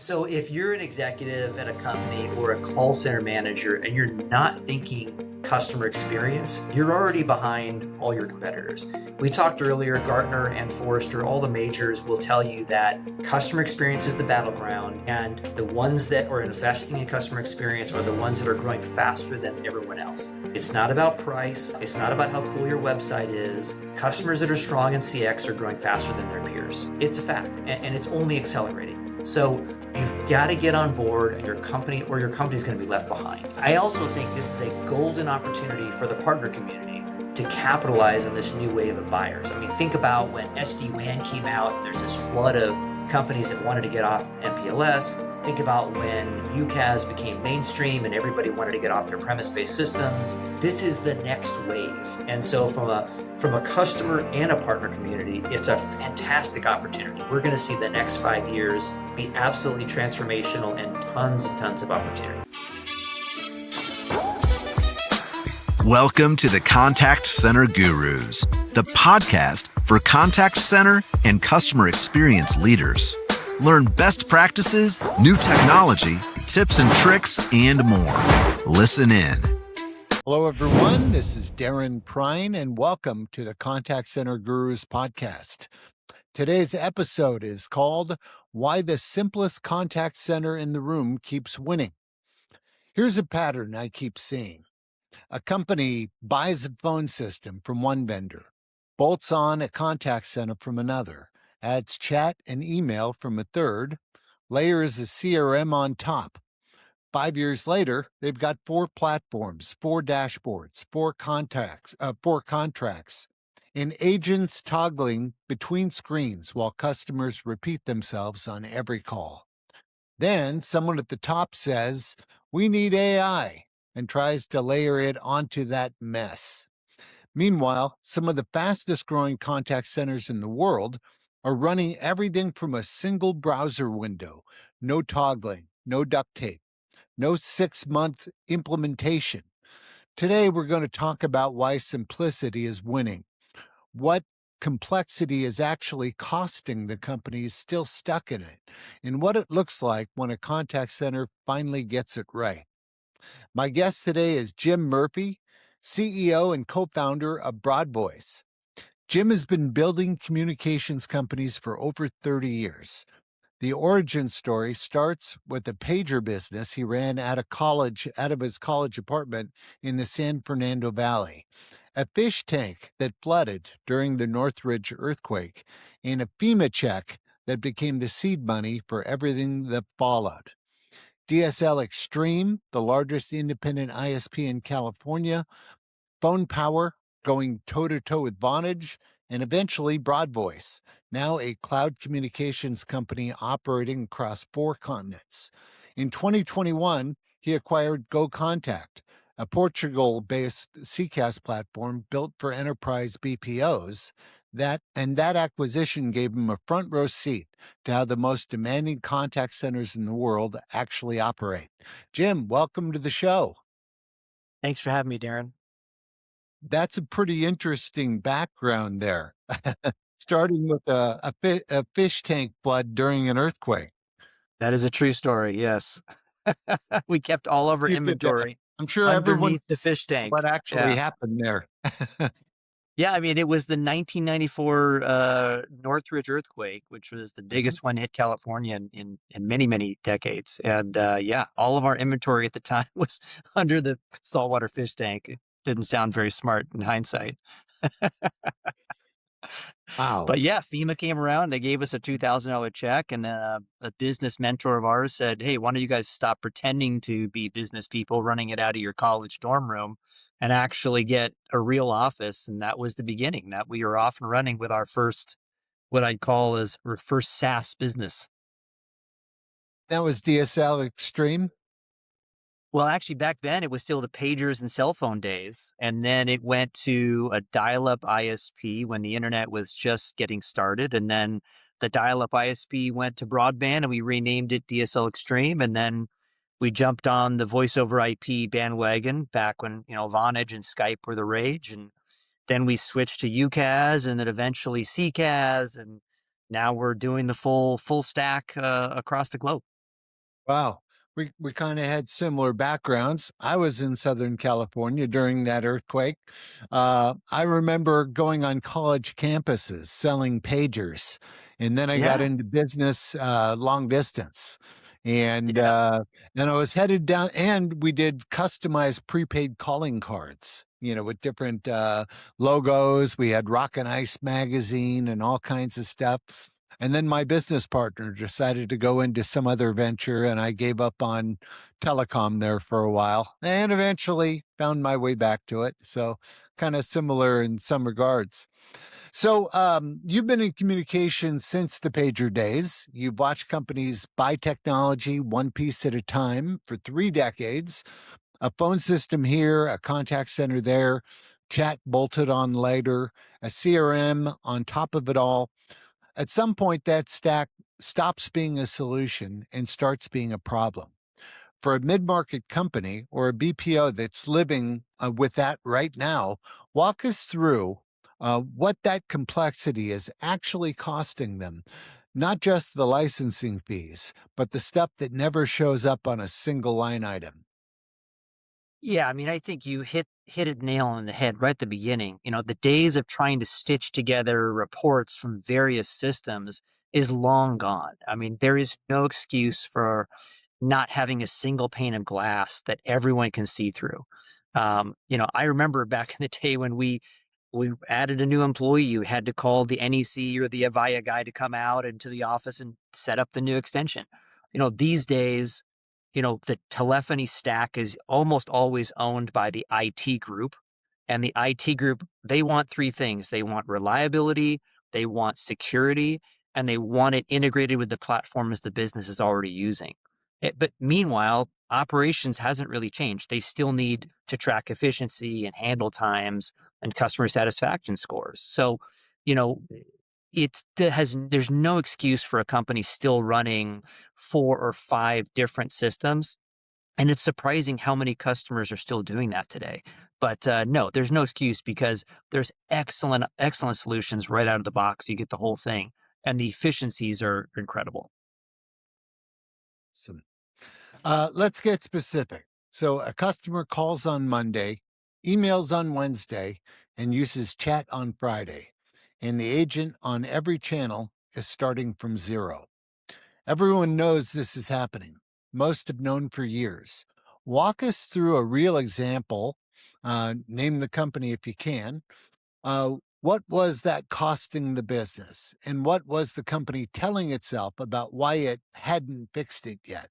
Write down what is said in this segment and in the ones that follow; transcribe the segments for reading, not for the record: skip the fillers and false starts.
So if you're an executive at a company or a call center manager and you're not thinking customer experience, you're already behind all your competitors. We talked earlier, Gartner and Forrester, all the majors will tell you that customer experience is the battleground, and the ones that are investing in customer experience are the ones that are growing faster than everyone else. It's not about price. It's not about how cool your website is. Customers that are strong in CX are growing faster than their peers. It's a fact, and it's only accelerating. So you've got to get on board, and your company is going to be left behind. I also think this is a golden opportunity for the partner community to capitalize on this new wave of buyers. I mean, think about when SD-WAN came out, and there's this flood of companies that wanted to get off MPLS. Think about when UCaaS became mainstream and everybody wanted to get off their premise-based systems. This is the next wave. And so from a customer and a partner community, it's a fantastic opportunity. We're going to see the next 5 years be absolutely transformational and tons of opportunity. Welcome to the Contact Center Gurus, the podcast for contact center and customer experience leaders. Learn best practices, new technology, tips and tricks, and more. Listen in. Hello, everyone. This is Darren Prine, and welcome to the Contact Center Gurus podcast. Today's episode is called Why the Simplest Contact Center in the Room Keeps Winning. Here's a pattern I keep seeing. A company buys a phone system from one vendor, bolts on a contact center from another, adds chat and email from a third, layers a CRM on top. 5 years later, they've got 4 platforms, 4 dashboards, 4 contracts, and agents toggling between screens while customers repeat themselves on every call. Then someone at the top says, "We need AI," and tries to layer it onto that mess. Meanwhile, some of the fastest growing contact centers in the world are running everything from a single browser window, no toggling, no duct tape, no 6-month implementation. Today, we're going to talk about why simplicity is winning, what complexity is actually costing the companies still stuck in it, and what it looks like when a contact center finally gets it right. My guest today is Jim Murphy, CEO and co-founder of BroadVoice. Jim has been building communications companies for over 30 years. The origin story starts with a pager business he ran out of his college apartment in the San Fernando Valley, a fish tank that flooded during the Northridge earthquake, and a FEMA check that became the seed money for everything that followed. DSL Extreme, the largest independent ISP in California, Phone Power, going toe-to-toe with Vonage, and eventually BroadVoice, now a cloud communications company operating across 4 continents. In 2021, he acquired GoContact, a Portugal-based CCaaS platform built for enterprise BPOs. That acquisition gave him a front row seat to how the most demanding contact centers in the world actually operate. Jim, welcome to the show. Thanks for having me, Darren. That's a pretty interesting background there. Starting with a fish tank flood during an earthquake. That is a true story, yes. We kept all of our inventory I'm sure underneath everyone the fish tank. what actually happened there. Yeah, I mean, it was the 1994 Northridge earthquake, which was the biggest one hit California in many decades. And all of our inventory at the time was under the saltwater fish tank. It didn't sound very smart in hindsight. Wow. But yeah, FEMA came around. They gave us a $2,000 check, and a business mentor of ours said, "Hey, why don't you guys stop pretending to be business people running it out of your college dorm room and actually get a real office?" And that was the beginning. That we were off and running with our first, what I'd call as our first SaaS business. That was DSL Extreme? Well, actually, back then it was still the pagers and cell phone days. And then it went to a dial-up ISP when the internet was just getting started. And then the dial-up ISP went to broadband, and we renamed it DSL Extreme. And then we jumped on the voice over IP bandwagon back when, Vonage and Skype were the rage. And then we switched to UCaaS, and then eventually CCaaS. And now we're doing the full stack across the globe. Wow. We kind of had similar backgrounds. I was in Southern California during that earthquake. I remember going on college campuses selling pagers. And then I got Yeah. into business long distance. And Yeah. then I was headed down, and we did customized prepaid calling cards, with different logos. We had Rock and Ice magazine and all kinds of stuff. And then my business partner decided to go into some other venture, and I gave up on telecom there for a while and eventually found my way back to it. So, kind of similar in some regards. So, you've been in communications since the pager days. You've watched companies buy technology one piece at a time for 3 decades, a phone system here, a contact center there, chat bolted on later, a CRM on top of it all. At some point, that stack stops being a solution and starts being a problem. For a mid market company or a BPO that's living with that right now, walk us through what that complexity is actually costing them. Not just the licensing fees, but the stuff that never shows up on a single line item. Yeah, I mean, I think you hit it nail on the head right at the beginning. The days of trying to stitch together reports from various systems is long gone. I mean, there is no excuse for not having a single pane of glass that everyone can see through. I remember back in the day when we added a new employee, you had to call the NEC or the Avaya guy to come out into the office and set up the new extension. These days, the telephony stack is almost always owned by the IT group. And the IT group, they want three things. They want reliability, they want security, and they want it integrated with the platforms the business is already using. But meanwhile, operations hasn't really changed. They still need to track efficiency and handle times and customer satisfaction scores. So, you know, there's no excuse for a company still running 4 or 5 different systems, and it's surprising how many customers are still doing that today. But no, there's no excuse because there's excellent solutions right out of the box. You get the whole thing, and the efficiencies are incredible. Awesome. Let's get specific. So, a customer calls on Monday, emails on Wednesday, and uses chat on Friday. And the agent on every channel is starting from zero. Everyone knows this is happening. Most have known for years. Walk us through a real example. Name the company if you can. What was that costing the business? And what was the company telling itself about why it hadn't fixed it yet?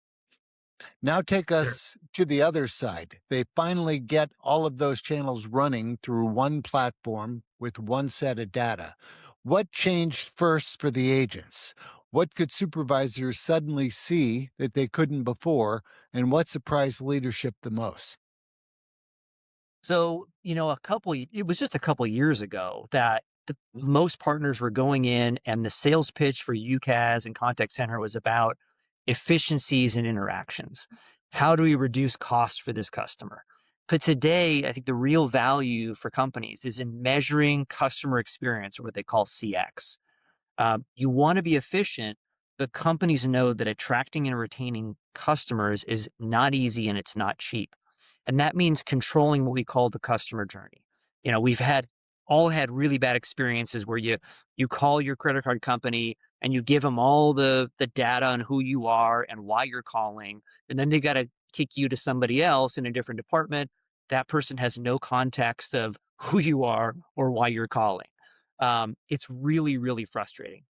Now take Sure. us to the other side. They finally get all of those channels running through one platform with one set of data. What changed first for the agents? What could supervisors suddenly see that they couldn't before? And what surprised leadership the most? So, it was just a couple years ago that most partners were going in and the sales pitch for UCaaS and contact center was about efficiencies and interactions. How do we reduce costs for this customer? But today, I think the real value for companies is in measuring customer experience, or what they call CX. You want to be efficient, but companies know that attracting and retaining customers is not easy and it's not cheap. And that means controlling what we call the customer journey. We've all had really bad experiences where you call your credit card company and you give them all the data on who you are and why you're calling, and then they got to kick you to somebody else in a different department. That person has no context of who you are or why you're calling. It's really, really frustrating.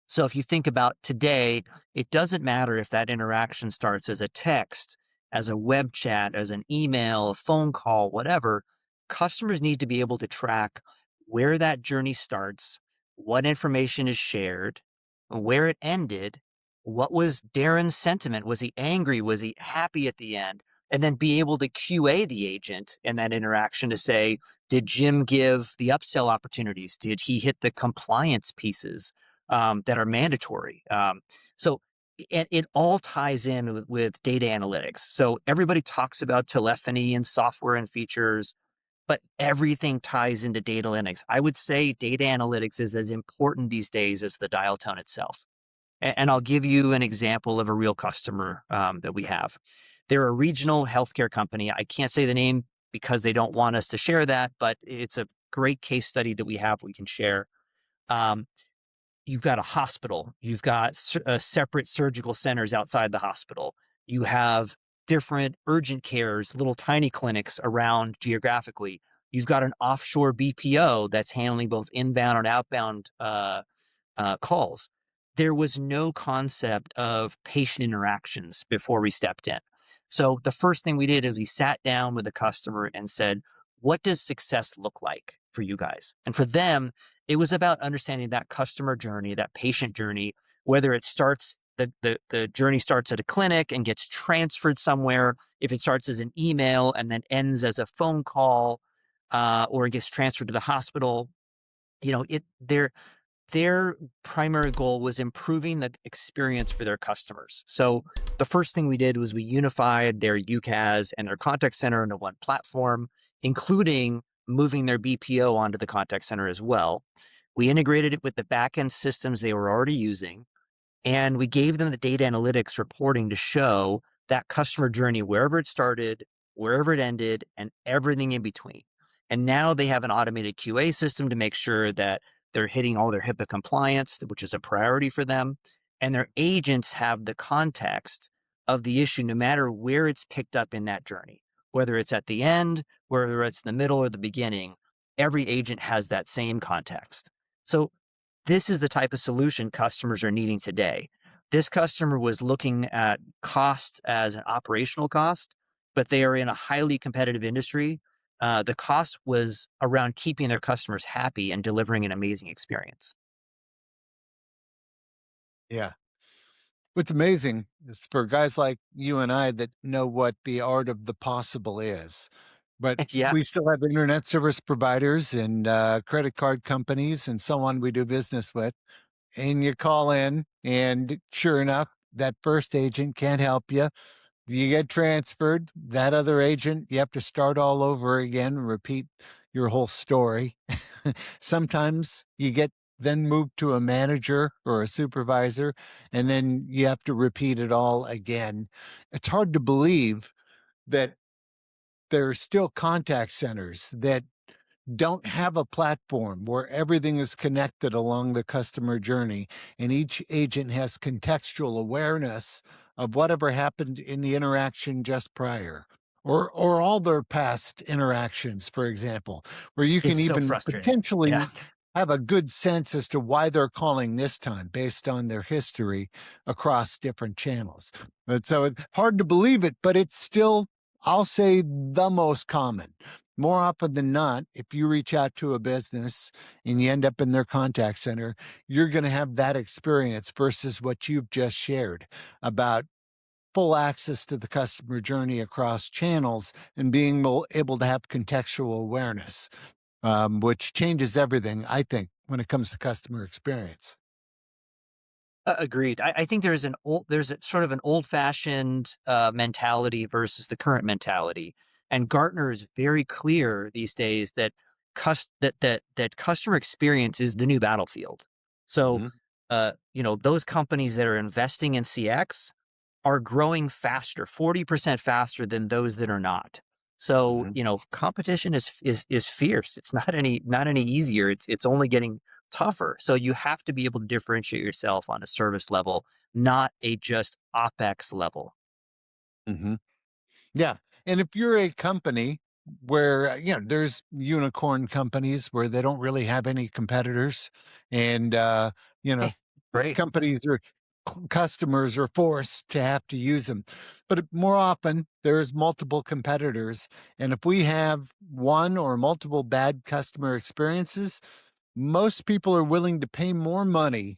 So if you think about today, it doesn't matter if that interaction starts as a text, as a web chat, as an email, a phone call, whatever. Customers need to be able to track where that journey starts, what information is shared, where it ended, what was Darren's sentiment. Was he angry? Was he happy at the end? And then be able to QA the agent in that interaction to say, did Jim give the upsell opportunities? Did he hit the compliance pieces that are mandatory? So it all ties in with data analytics. So everybody talks about telephony and software and features, but everything ties into data analytics. I would say data analytics is as important these days as the dial tone itself. And I'll give you an example of a real customer that we have. They're a regional healthcare company. I can't say the name because they don't want us to share that, but it's a great case study that we have we can share. Um, you've got a hospital, you've got separate surgical centers outside the hospital, you have different urgent cares, little tiny clinics around geographically. You've got an offshore BPO that's handling both inbound and outbound calls. There was no concept of patient interactions before we stepped in. So the first thing we did is we sat down with the customer and said, what does success look like for you guys? And for them, it was about understanding that customer journey, that patient journey, whether it starts, the journey starts at a clinic and gets transferred somewhere, if it starts as an email and then ends as a phone call, or it gets transferred to the hospital. Their primary goal was improving the experience for their customers. So the first thing we did was we unified their UCaaS and their contact center into one platform, including moving their BPO onto the contact center as well. We integrated it with the backend systems they were already using, and we gave them the data analytics reporting to show that customer journey, wherever it started, wherever it ended, and everything in between. And now they have an automated QA system to make sure that they're hitting all their HIPAA compliance, which is a priority for them. And their agents have the context of the issue, no matter where it's picked up in that journey, whether it's at the end, whether it's the middle or the beginning, every agent has that same context. So this is the type of solution customers are needing today. This customer was looking at cost as an operational cost, but they are in a highly competitive industry. The cost was around keeping their customers happy and delivering an amazing experience. Yeah. What's amazing is for guys like you and I that know what the art of the possible is, but Yeah, we still have internet service providers and credit card companies and so on we do business with. And you call in, and sure enough, that first agent can't help you. You get transferred. That other agent, you have to start all over again, repeat your whole story. Sometimes you get then moved to a manager or a supervisor, and then you have to repeat it all again. It's hard to believe that there are still contact centers that don't have a platform where everything is connected along the customer journey and each agent has contextual awareness of whatever happened in the interaction just prior or all their past interactions, for example, where you can it's so even frustrating. Yeah. potentially have a good sense as to why they're calling this time based on their history across different channels. But so it's hard to believe it, but it's still, I'll say, the most common. More often than not, if you reach out to a business and you end up in their contact center, you're going to have that experience versus what you've just shared about full access to the customer journey across channels and being able to have contextual awareness, which changes everything, I think, when it comes to customer experience. Agreed. I think there's a sort of an old fashioned mentality versus the current mentality, and Gartner is very clear these days that that customer experience is the new battlefield. So, Mhm. those companies that are investing in CX are growing faster, 40% faster than those that are not. So, Mhm. competition is fierce. It's not any easier. It's only getting tougher. So you have to be able to differentiate yourself on a service level, not a just OpEx level. Mhm. Yeah. And if you're a company where, there's unicorn companies where they don't really have any competitors and, you know, Hey, great. companies or customers are forced to have to use them. But more often, there's multiple competitors. And if we have one or multiple bad customer experiences, most people are willing to pay more money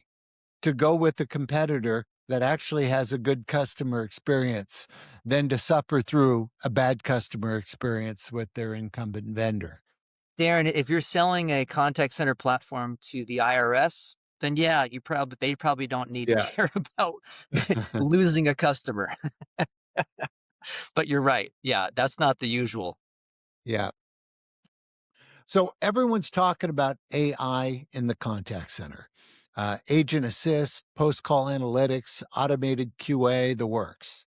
to go with a competitor that actually has a good customer experience than to suffer through a bad customer experience with their incumbent vendor. Darren, if you're selling a contact center platform to the IRS, then yeah, they probably don't need to Yeah. care about losing a customer. But you're right. Yeah, that's not the usual. Yeah. So everyone's talking about AI in the contact center. agent assist, post-call analytics, automated QA, the works.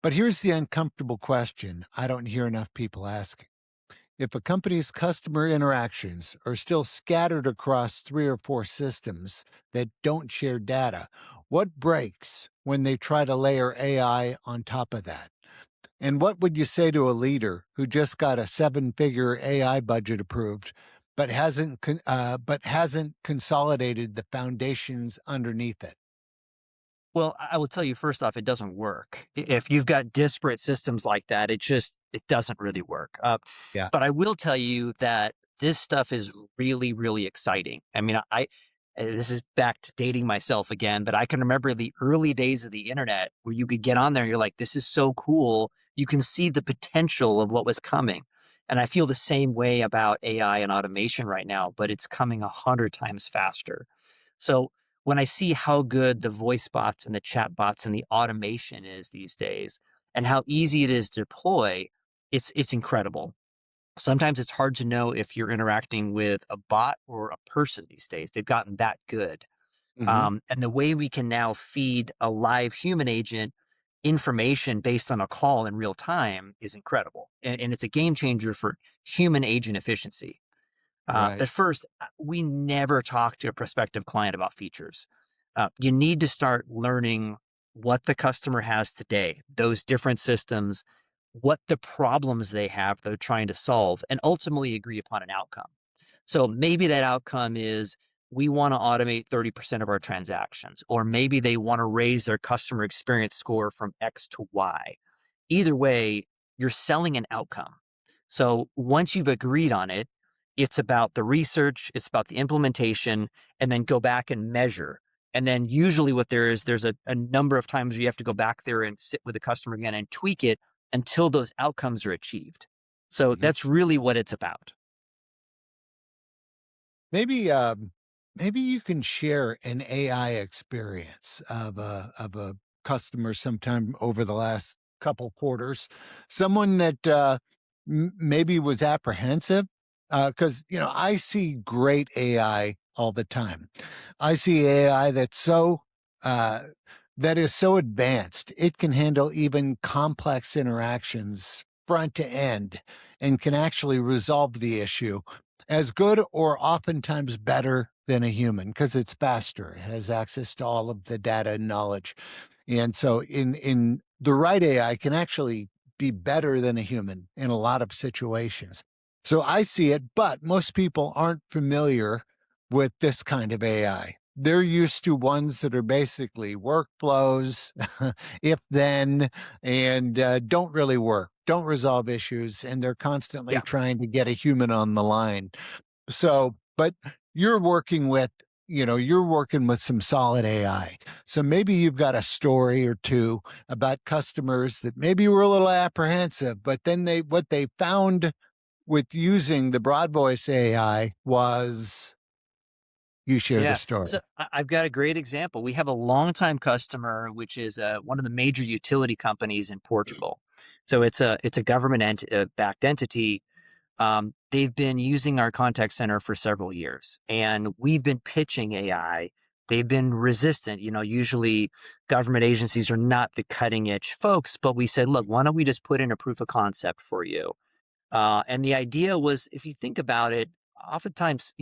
But here's the uncomfortable question I don't hear enough people asking. If a company's customer interactions are still scattered across 3 or 4 systems that don't share data, what breaks when they try to layer AI on top of that? And what would you say to a leader who just got a 7-figure AI budget approved, but hasn't consolidated the foundations underneath it? Well, I will tell you first off, it doesn't work. If you've got disparate systems like that, it doesn't really work. Yeah. But I will tell you that this stuff is really, really exciting. I mean, this is back to dating myself again, but I can remember the early days of the internet where you could get on there and you're like, this is so cool. You can see the potential of what was coming. And I feel the same way about AI and automation right now, but it's coming 100 times faster. So when I see how good the voice bots and the chat bots and the automation is these days and how easy it is to deploy, it's incredible. Sometimes it's hard to know if you're interacting with a bot or a person these days. They've gotten that good. Hmm. And the way we can now feed a live human agent information based on a call in real time is incredible. And it's a game changer for human agent efficiency. Right. But first, we never talk to a prospective client about features. You need to start learning what the customer has today, those different systems, what the problems they have they're trying to solve, and ultimately agree upon an outcome. So maybe that outcome is we want to automate 30% of our transactions, or maybe they want to raise their customer experience score from X to Y. Either way, you're selling an outcome. So once you've agreed on it, it's about the research, it's about the implementation, and then go back and measure. And then usually what there's a number of times where you have to go back there and sit with the customer again and tweak it until those outcomes are achieved. So Hmm. that's really what it's about. Maybe maybe you can share an AI experience of a customer sometime over the last couple quarters, someone that maybe was apprehensive because I see great AI all the time. I see AI uh, that is so advanced it can handle even complex interactions front to end and can actually resolve the issue as good or oftentimes better than a human because it's faster. It has access to all of the data and knowledge. And so in the right AI can actually be better than a human in a lot of situations. So I see it, but most people aren't familiar with this kind of AI. They're used to ones that are basically workflows, if then, and don't really work, don't resolve issues, and they're constantly Yeah. trying to get a human on the line. So, but you're working with, you're working with some solid AI. So maybe you've got a story or two about customers that maybe were a little apprehensive, but then what they found with using the BroadVoice AI was you share the Yeah. story. So I've got a great example. We have a longtime customer, which is one of the major utility companies in Portugal. So it's a government backed entity. They've been using our contact center for several years, and we've been pitching AI. They've been resistant. Usually government agencies are not the cutting edge folks, but we said, look, why don't we just put in a proof of concept for you? And the idea was, if you think about it, oftentimes,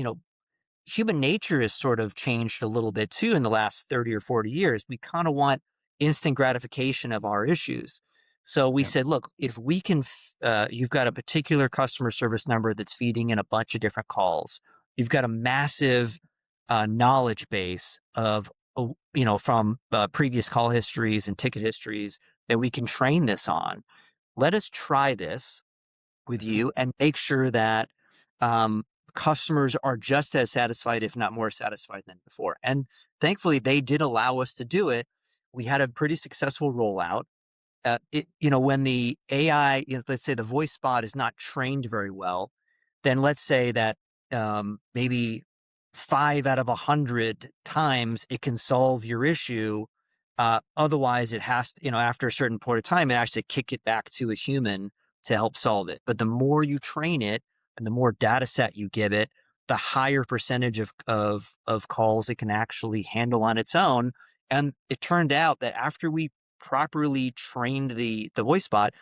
human nature has sort of changed a little bit too in the last 30 or 40 years. We kind of want instant gratification of our issues. So we Yeah. said, look, if we can, you've got a particular customer service number that's feeding in a bunch of different calls. You've got a massive knowledge base of, from previous call histories and ticket histories that we can train this on. Let us try this with Mhm. you and make sure that um, customers are just as satisfied, if not more satisfied than before. And thankfully, they did allow us to do it. We had a pretty successful rollout. When the AI, let's say the voice spot is not trained very well, then let's say that maybe 5 out of 100 times it can solve your issue. Otherwise, it has, after a certain point of time, it has to kick it back to a human to help solve it. But the more you train it and the more data set you give it, the higher percentage of calls it can actually handle on its own. And it turned out that after we properly trained the voice bot,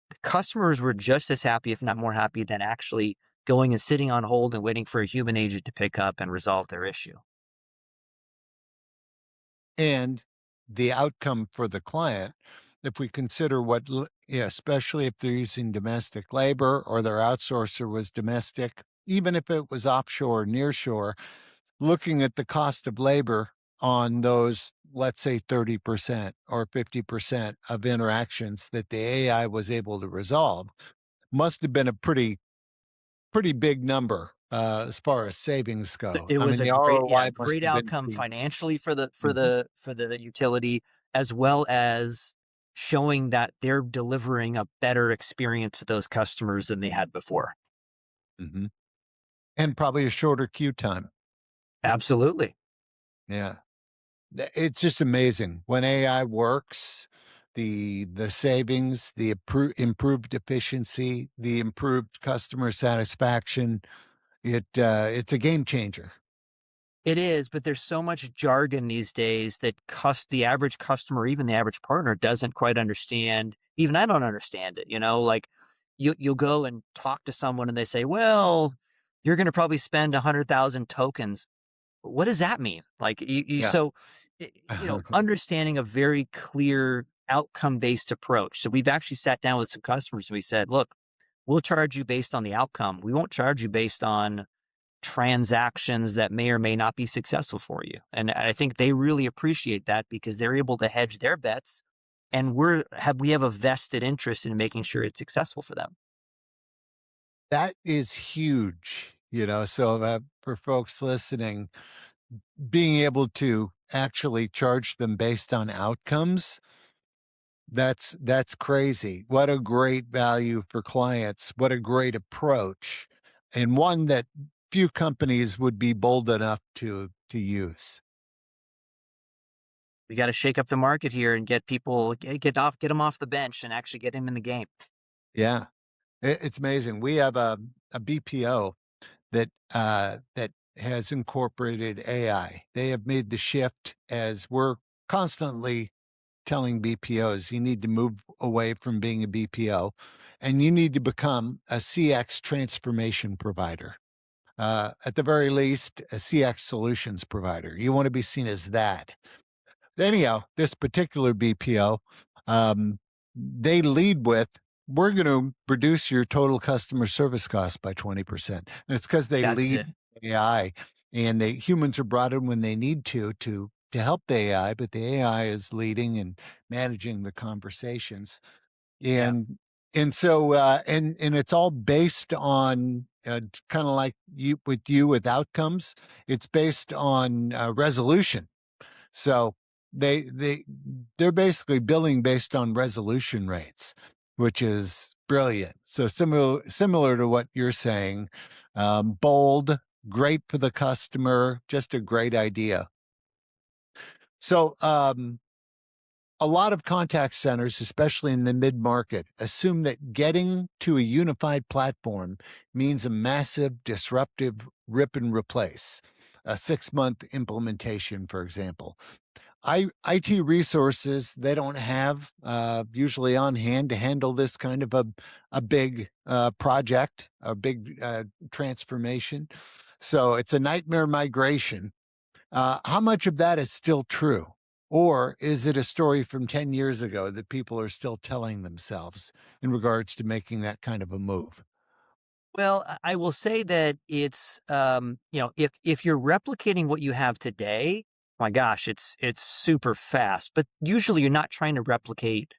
the customers were just as happy, if not more happy, than actually going and sitting on hold and waiting for a human agent to pick up and resolve their issue. And the outcome for the client, if we consider especially if they're using domestic labor or their outsourcer was domestic, even if it was offshore, nearshore, looking at the cost of labor on those, let's say 30% or 50% of interactions that the AI was able to resolve, must have been a pretty big number as far as savings go. It I was mean, a the great, ROI must great have been outcome pretty. financially for the Mhm. utility, as well as showing that they're delivering a better experience to those customers than they had before. Mhm. And probably a shorter queue time. Absolutely. Yeah. It's just amazing when AI works, the savings, the improved efficiency, the improved customer satisfaction. It's a game changer. It is, but there's so much jargon these days that the average customer, even the average partner, doesn't quite understand. Even I don't understand it. Like you'll go and talk to someone and they say, "Well, you're going to probably spend 100,000 tokens." What does that mean? Like Yeah. so, understanding a very clear outcome based approach. So we've actually sat down with some customers and we said, "Look, we'll charge you based on the outcome. We won't charge you based on transactions that may or may not be successful for you." And I think they really appreciate that because they're able to hedge their bets, and we have a vested interest in making sure it's successful for them. That is huge. So for folks listening, being able to actually charge them based on outcomes, that's crazy. What a great value for clients. What a great approach. And one that few companies would be bold enough to use. We got to shake up the market here and get people get them off the bench and actually get them in the game. Yeah. It's amazing. We have a BPO that has incorporated AI. They have made the shift, as we're constantly telling BPOs, you need to move away from being a BPO and you need to become a CX transformation provider. At the very least, a CX solutions provider. You want to be seen as that. Anyhow, this particular BPO, they lead with, we're going to reduce your total customer service cost by 20%. And it's because they That's lead it. AI, and the humans are brought in when they need to help the AI, but the AI is leading and managing the conversations. Yeah. And so and it's all based on kind of like you with outcomes. It's based on resolution. So they're basically billing based on resolution rates, which is brilliant. So similar to what you're saying, bold, great for the customer, just a great idea. So a lot of contact centers, especially in the mid-market, assume that getting to a unified platform means a massive disruptive rip and replace, a 6-month implementation, for example. IT resources they don't have usually on hand to handle this kind of a big project, a big transformation. So it's a nightmare migration. How much of that is still true? Or is it a story from 10 years ago that people are still telling themselves in regards to making that kind of a move? Well, I will say that it's if you're replicating what you have today, my gosh, it's super fast. But usually you're not trying to replicate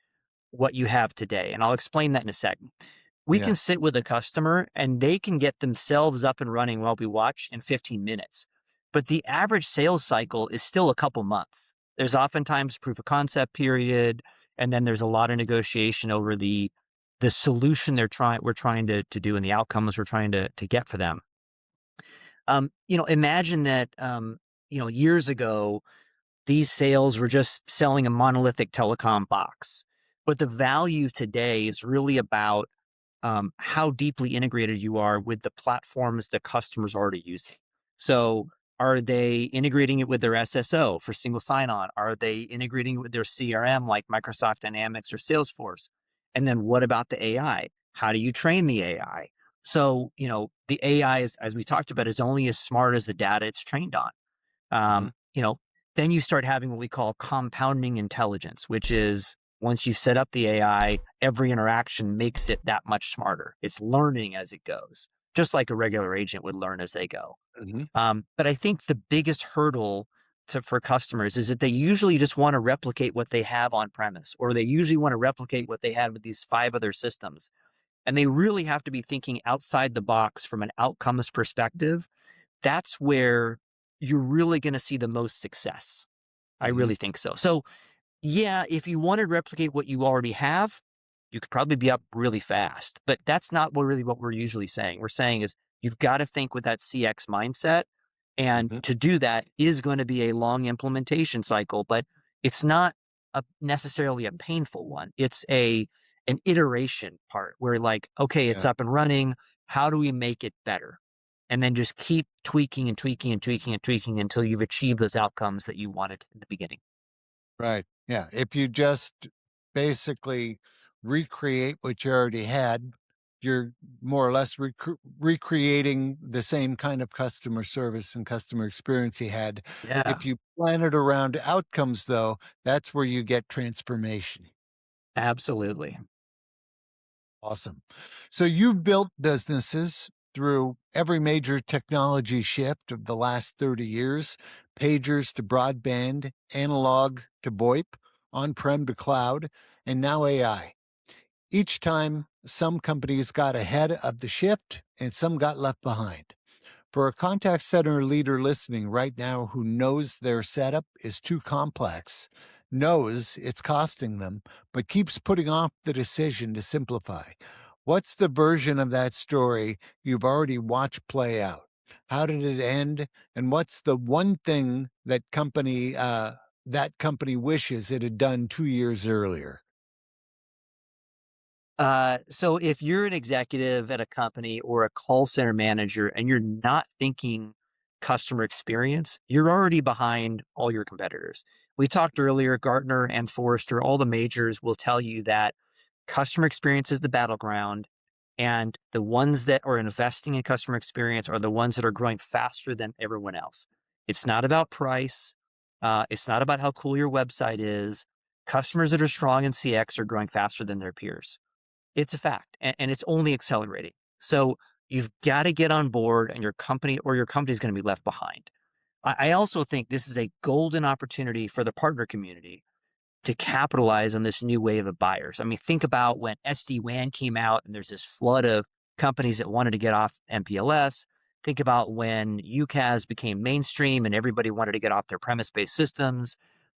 what you have today, and I'll explain that in a second. We Yeah. can sit with a customer and they can get themselves up and running while we watch in 15 minutes. But the average sales cycle is still a couple months. There's oftentimes proof of concept period, and then there's a lot of negotiation over the solution we're trying to do and the outcomes we're trying to get for them. Imagine that years ago, these sales were just selling a monolithic telecom box. But the value today is really about how deeply integrated you are with the platforms that customers are already using. So, are they integrating it with their SSO for single sign-on? Are they integrating it with their CRM like Microsoft Dynamics or Salesforce? And then what about the AI? How do you train the AI? So, the AI is, as we talked about, is only as smart as the data it's trained on. Mhm. Um, you know, then you start having what we call compounding intelligence, which is once you've set up the AI, every interaction makes it that much smarter. It's learning as it goes, just like a regular agent would learn as they go. Mhm. But I think the biggest hurdle for customers is that they usually just want to replicate what they have on premise, or they usually want to replicate what they had with these 5 other systems. And they really have to be thinking outside the box from an outcomes perspective. That's where you're really going to see the most success. I Mhm. really think so. So, yeah, if you want to replicate what you already have, you could probably be up really fast. But that's not really what we're usually saying. We're saying is you've got to think with that CX mindset. And Mhm. to do that is going to be a long implementation cycle, but it's not necessarily a painful one. It's an iteration part where like, okay, it's Yeah. up and running. How do we make it better? And then just keep tweaking and tweaking and tweaking and tweaking until you've achieved those outcomes that you wanted in the beginning. Right. Yeah. If you just basically recreate what you already had, you're more or less recreating the same kind of customer service and customer experience you had. Yeah, If you plan it around outcomes, though, that's where you get transformation. absolutely. Awesome. So you've built businesses through every major technology shift of the last 30 years, pagers to broadband, analog to VoIP, on-prem to cloud, and now AI. Each time, some companies got ahead of the shift and some got left behind. For a contact center leader listening right now who knows their setup is too complex, knows it's costing them, but keeps putting off the decision to simplify, what's the version of that story you've already watched play out? How did it end? And what's the one thing that company wishes it had done 2 years earlier? So if you're an executive at a company or a call center manager and you're not thinking customer experience, you're already behind all your competitors. We talked earlier, Gartner and Forrester, all the majors will tell you that customer experience is the battleground. And the ones that are investing in customer experience are the ones that are growing faster than everyone else. It's not about price. It's not about how cool your website is. Customers that are strong in CX are growing faster than their peers. It's a fact, and it's only accelerating. So you've got to get on board, and your company or your company is going to be left behind. I also think this is a golden opportunity for the partner community to capitalize on this new wave of buyers. I mean, think about when SD-WAN came out and there's this flood of companies that wanted to get off MPLS. Think about when UCaaS became mainstream and everybody wanted to get off their premise-based systems.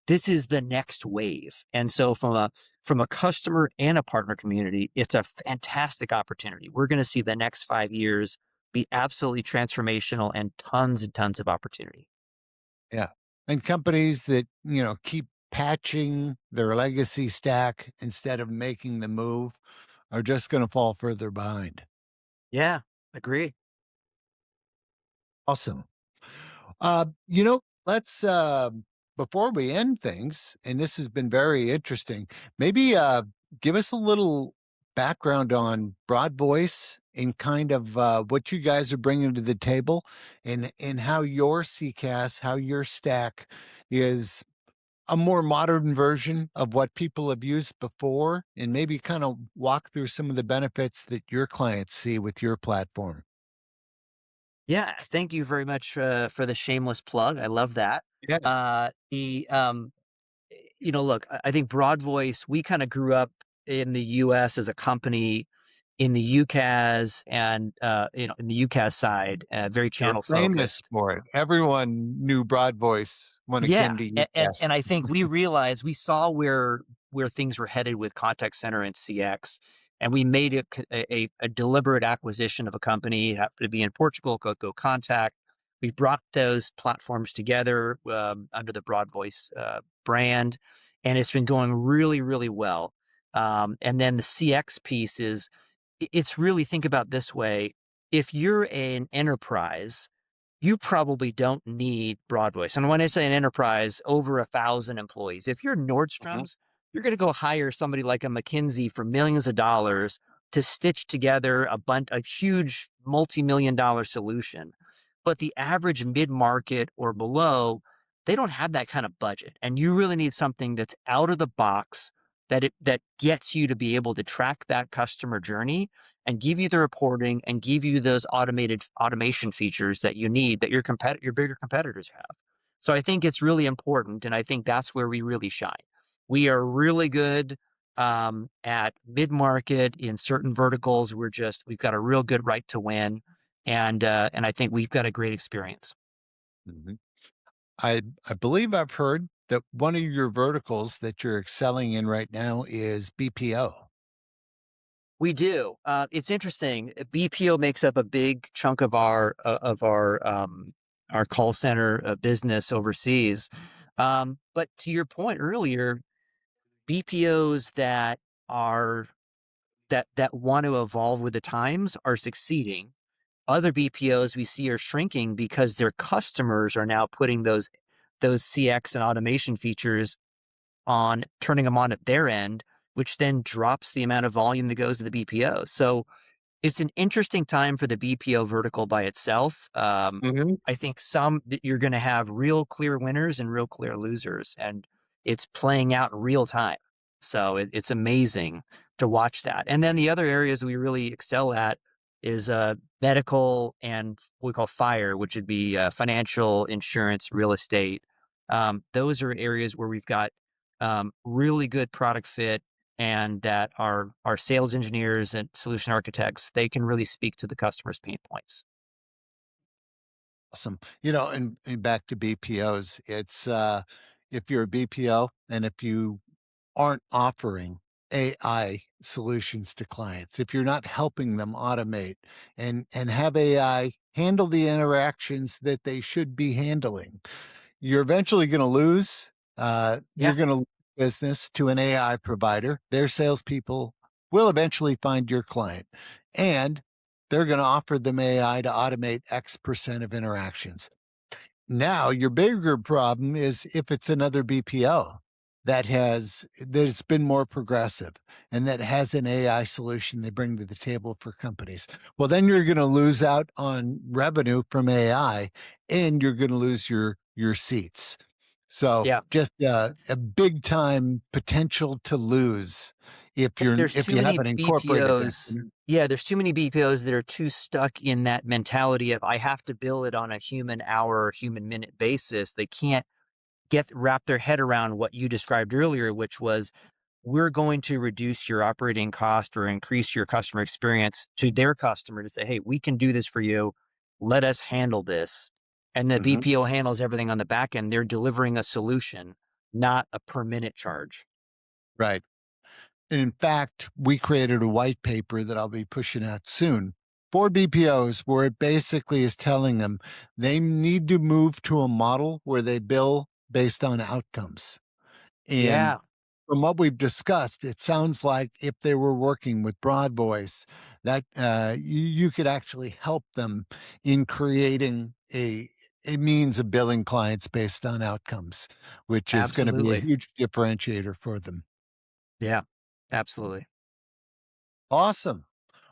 This is the next wave. And so from a customer and a partner community, it's a fantastic opportunity. We're going to see the next 5 years be absolutely transformational and tons of opportunity. Yeah. And companies that, keep patching their legacy stack instead of making the move are just going to fall further behind. Yeah, agree. Awesome. Let's before we end things, and this has been very interesting, maybe give us a little background on Broad Voice and kind of what you guys are bringing to the table, and how your CCaaS, how your stack is a more modern version of what people have used before, and maybe kind of walk through some of the benefits that your clients see with your platform. Yeah, thank you very much for the shameless plug. I love that. Yeah. The look, I think Broad Voice. We kind of grew up in the U.S. as a company in the UCaaS and in the UCaaS side, very You're channel famous focused. for it. Everyone knew Broad Voice when it Yeah, came to and UCAS. and I think we realized we saw where things were headed with contact center and CX, and we made a deliberate acquisition of a company, happened to be in Portugal, called GoContact. We brought those platforms together under the Broad Voice brand, and it's been going really, really well. And then the CX piece is it's really, think about this way. If you're an enterprise, you probably don't need BroadVoice. And when I say an enterprise, over 1,000 employees. If you're Mhm. Nordstrom's, you're going to go hire somebody like a McKinsey for millions of dollars to stitch together a huge multi-million dollar solution. But the average mid-market or below, they don't have that kind of budget. And you really need something that's out of the box, that gets you to be able to track that customer journey and give you the reporting and give you those automation features that you need, that your bigger competitors have. So I think it's really important, and I think that's where we really shine. We are really good at mid market in certain verticals. We've got a real good right to win, and I think we've got a great experience. Mhm. I believe I've heard that one of your verticals that you're excelling in right now is BPO. We do. It's interesting. BPO makes up a big chunk of our call center business overseas. But to your point earlier, BPOs are that want to evolve with the times are succeeding. Other BPOs we see are shrinking because their customers are now putting those CX and automation features on, turning them on at their end, which then drops the amount of volume that goes to the BPO. So it's an interesting time for the BPO vertical by itself. Mhm. I think you're going to have real clear winners and real clear losers, and it's playing out in real time. So it's amazing to watch that. And then the other areas we really excel at is medical and what we call fire, which would be financial, insurance, real estate. Those are areas where we've got really good product fit, and that our sales engineers and solution architects, they can really speak to the customer's pain points. Awesome. And back to BPOs, it's if you're a BPO and if you aren't offering AI solutions to clients, if you're not helping them automate and have AI handle the interactions that they should be handling, you're eventually going to lose. You're Yeah, going to lose business to an AI provider. Their salespeople will eventually find your client, and they're going to offer them AI to automate X% of interactions. Now, your bigger problem is if it's another BPO that's been more progressive and that has an AI solution they bring to the table for companies. Well, then you're going to lose out on revenue from AI, and you're going to lose your seats. So yeah. just a big time potential to lose There's if too you many haven't incorporated that. BPOs. Yeah, there's too many BPOs that are too stuck in that mentality of, I have to bill it on a human hour or human minute basis. They can't wrap their head around what you described earlier, which was, we're going to reduce your operating cost or increase your customer experience to their customer, to say, hey, we can do this for you. Let us handle this. And the Mhm. BPO handles everything on the back end. They're delivering a solution, not a per minute charge. Right. In fact, we created a white paper that I'll be pushing out soon for BPOs, where it basically is telling them they need to move to a model where they bill based on outcomes. And Yeah, from what we've discussed, it sounds like if they were working with BroadVoice, that you could actually help them in creating a means of billing clients based on outcomes, which is going to be a absolutely. huge differentiator for them. Yeah, absolutely. Awesome.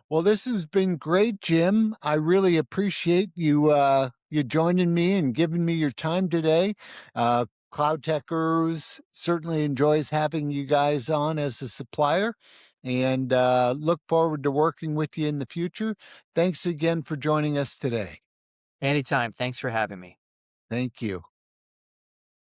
Well, this has been great, Jim. I really appreciate you joining me and giving me your time today. Cloud Tech Gurus certainly enjoys having you guys on as a supplier, and look forward to working with you in the future. Thanks again for joining us today. Anytime. Thanks for having me. Thank you.